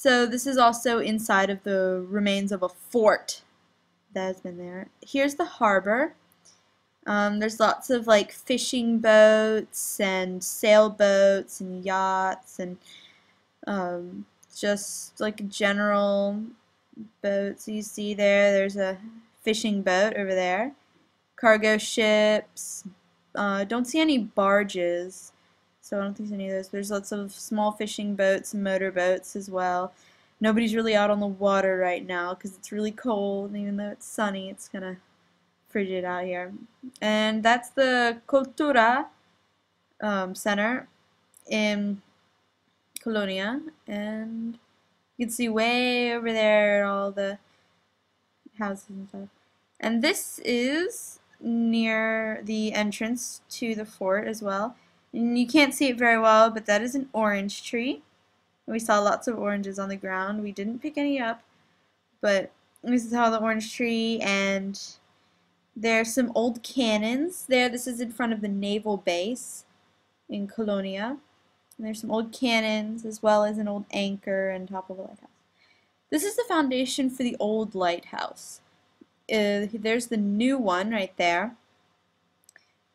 So this is also inside of the remains of a fort that has been there. Here's the harbor. There's lots of like fishing boats and sailboats and yachts and just like general boats you see there. There's a fishing boat over there. Cargo ships. Don't see any barges, so I don't think there's any of those. There's lots of small fishing boats and motor boats as well. Nobody's really out on the water right now because it's really cold, and even though it's sunny, it's kind of frigid out here. And that's the Cultura Center in Colonia, and you can see way over there all the houses and stuff. And this is near the entrance to the fort as well. And you can't see it very well, but that is an orange tree. We saw lots of oranges on the ground. We didn't pick any up, but we saw the orange tree, and there's some old cannons there. This is in front of the naval base in Colonia. And there's some old cannons as well as an old anchor on top of a lighthouse. This is the foundation for the old lighthouse. There's the new one right there.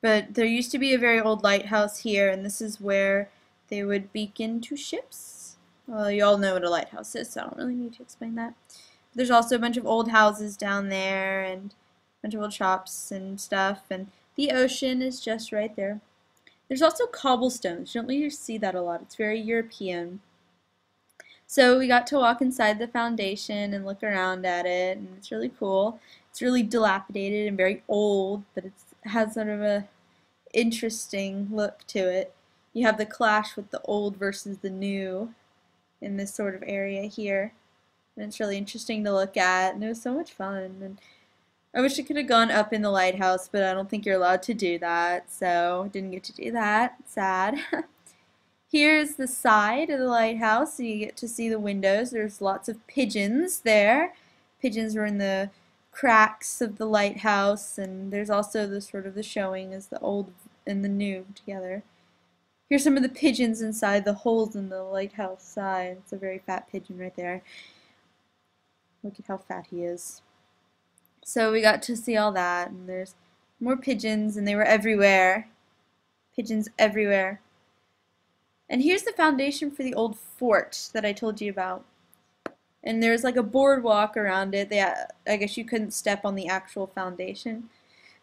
But there used to be a very old lighthouse here, and this is where they would beacon to ships. Well, you all know what a lighthouse is, so I don't really need to explain that. There's also a bunch of old houses down there and a bunch of old shops and stuff, and the ocean is just right there. There's also cobblestones. You don't really see that a lot. It's very European. So we got to walk inside the foundation and look around at it, and it's really cool. It's really dilapidated and very old, but it has sort of a interesting look to it. You have the clash with the old versus the new in this sort of area here. And it's really interesting to look at, and it was so much fun. And I wish I could have gone up in the lighthouse, but I don't think you're allowed to do that, so I didn't get to do that. Sad. Here's the side of the lighthouse, so you get to see the windows. There's lots of pigeons there. Pigeons were in the cracks of the lighthouse, and there's also the sort of the showing as the old and the new together. Here's some of the pigeons inside the holes in the lighthouse side. It's a very fat pigeon right there. Look at how fat he is. So we got to see all that, and there's more pigeons, and they were everywhere. Pigeons everywhere. And here's the foundation for the old fort that I told you about. And there's like a boardwalk around it. I guess you couldn't step on the actual foundation.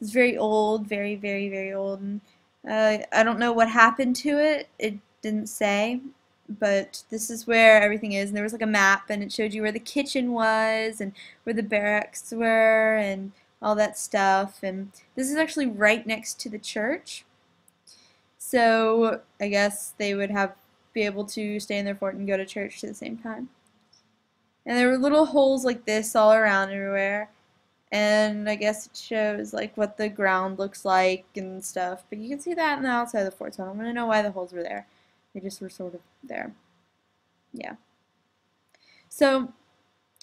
It's very old, very, very, very old. And, I don't know what happened to it. It didn't say. But this is where everything is, and there was like a map, and it showed you where the kitchen was and where the barracks were and all that stuff. And this is actually right next to the church, so I guess they would be able to stay in their fort and go to church at the same time. And there were little holes like this all around everywhere, and I guess it shows like what the ground looks like and stuff, but you can see that on the outside of the fort, so I don't really know why the holes were there. They just were sort of there. Yeah. So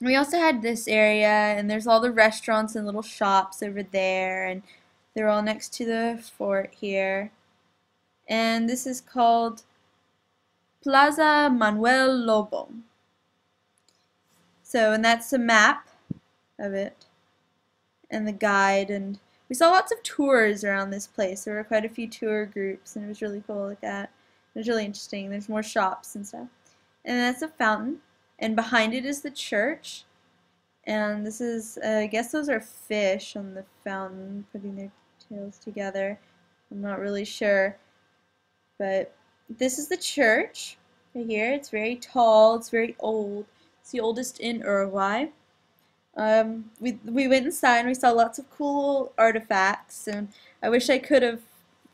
we also had this area, and there's all the restaurants and little shops over there, and they're all next to the fort here. And this is called Plaza Manuel Lobo. So, and that's a map of it and the guide, and we saw lots of tours around this place. There were quite a few tour groups, and it was really cool to look at. It was really interesting. There's more shops and stuff. And that's a fountain. And behind it is the church. And this is, I guess those are fish on the fountain putting their tails together. I'm not really sure. But this is the church right here. It's very tall. It's very old. It's the oldest in Uruguay. We went inside and we saw lots of cool artifacts. And I wish I could have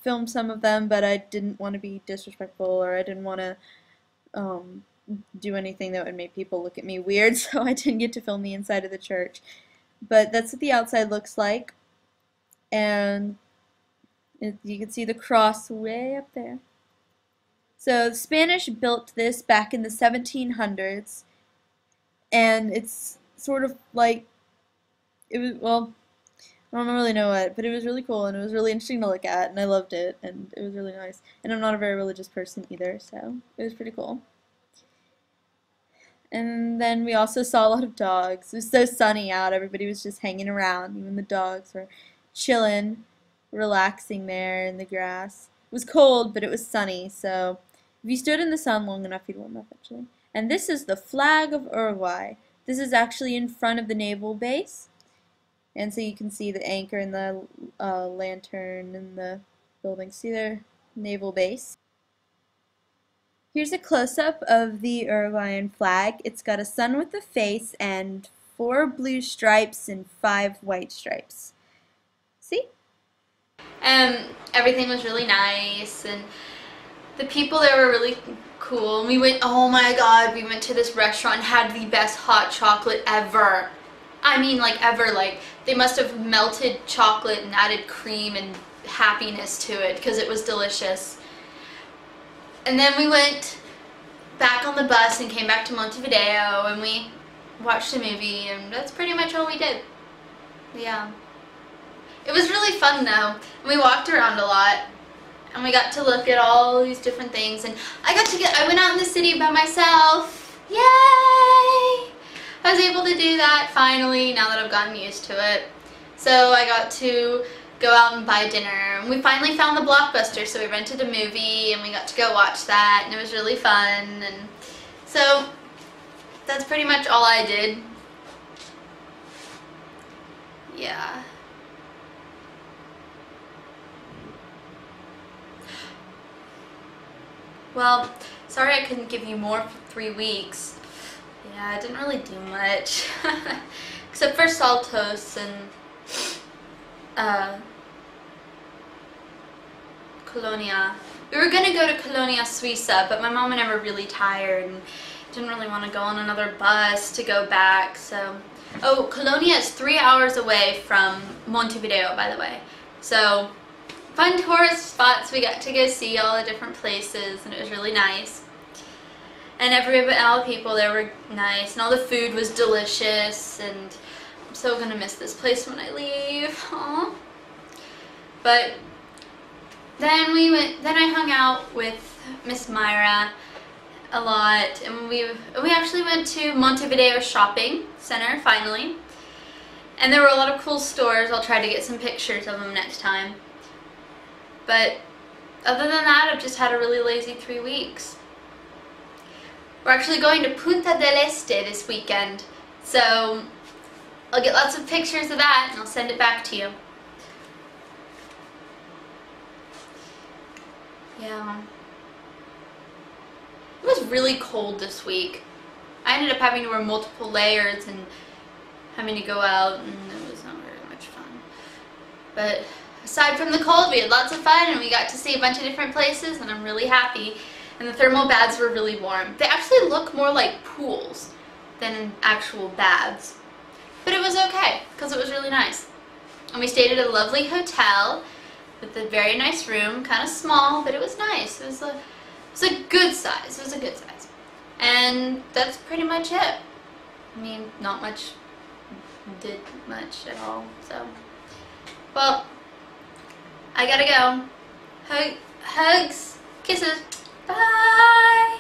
filmed some of them, but I didn't want to be disrespectful, or I didn't want to do anything that would make people look at me weird, so I didn't get to film the inside of the church. But that's what the outside looks like, and you can see the cross way up there. So the Spanish built this back in the 1700s, and it's sort of like, it was, well, I don't really know what, but it was really cool, and it was really interesting to look at, and I loved it, and it was really nice. And I'm not a very religious person either, so it was pretty cool. And then we also saw a lot of dogs. It was so sunny out. Everybody was just hanging around. Even the dogs were chilling, relaxing there in the grass. It was cold, but it was sunny, so if you stood in the sun long enough, you'd warm up actually. And this is the flag of Uruguay. This is actually in front of the naval base. And so you can see the anchor and the lantern and the building. See their naval base. Here's a close-up of the Uruguayan flag. It's got a sun with a face and 4 blue stripes and 5 white stripes. See? Everything was really nice, and the people there were really cool. We went, oh my god, we went to this restaurant and had the best hot chocolate ever. I mean, like, ever. Like, they must have melted chocolate and added cream and happiness to it because it was delicious. And then we went back on the bus and came back to Montevideo, and we watched a movie, and that's pretty much all we did. Yeah. It was really fun though. We walked around a lot, and we got to look at all these different things, and I went out in the city by myself. Yay! I was able to do that finally, now that I've gotten used to it. So I got to go out and buy dinner. And we finally found the Blockbuster, so we rented a movie and we got to go watch that, and it was really fun. And so that's pretty much all I did. Yeah. Well, sorry I couldn't give you more for 3 weeks. Yeah, I didn't really do much. Except for Saltos and Colonia. We were gonna go to Colonia Suiza, but my mom and I were really tired and didn't really want to go on another bus to go back, so... Oh, Colonia is 3 hours away from Montevideo, by the way. So, fun tourist spots. We got to go see all the different places, and it was really nice. And all the people there were nice, and all the food was delicious, and I'm so gonna miss this place when I leave. Aww. But then I hung out with Miss Myra a lot, and we actually went to Montevideo Shopping Center finally. And there were a lot of cool stores. I'll try to get some pictures of them next time. But other than that, I've just had a really lazy 3 weeks. We're actually going to Punta del Este this weekend, so I'll get lots of pictures of that and I'll send it back to you. Yeah. It was really cold this week. I ended up having to wear multiple layers and having to go out, and it was not very much fun. But aside from the cold, we had lots of fun, and we got to see a bunch of different places, and I'm really happy. And the thermal baths were really warm. They actually look more like pools than actual baths. But it was okay, because it was really nice. And we stayed at a lovely hotel with a very nice room, kind of small, but it was nice. It was a good size. It was a good size. And that's pretty much it. I mean, not much, did much at all, so. Well, I gotta go. Hugs, kisses. Bye!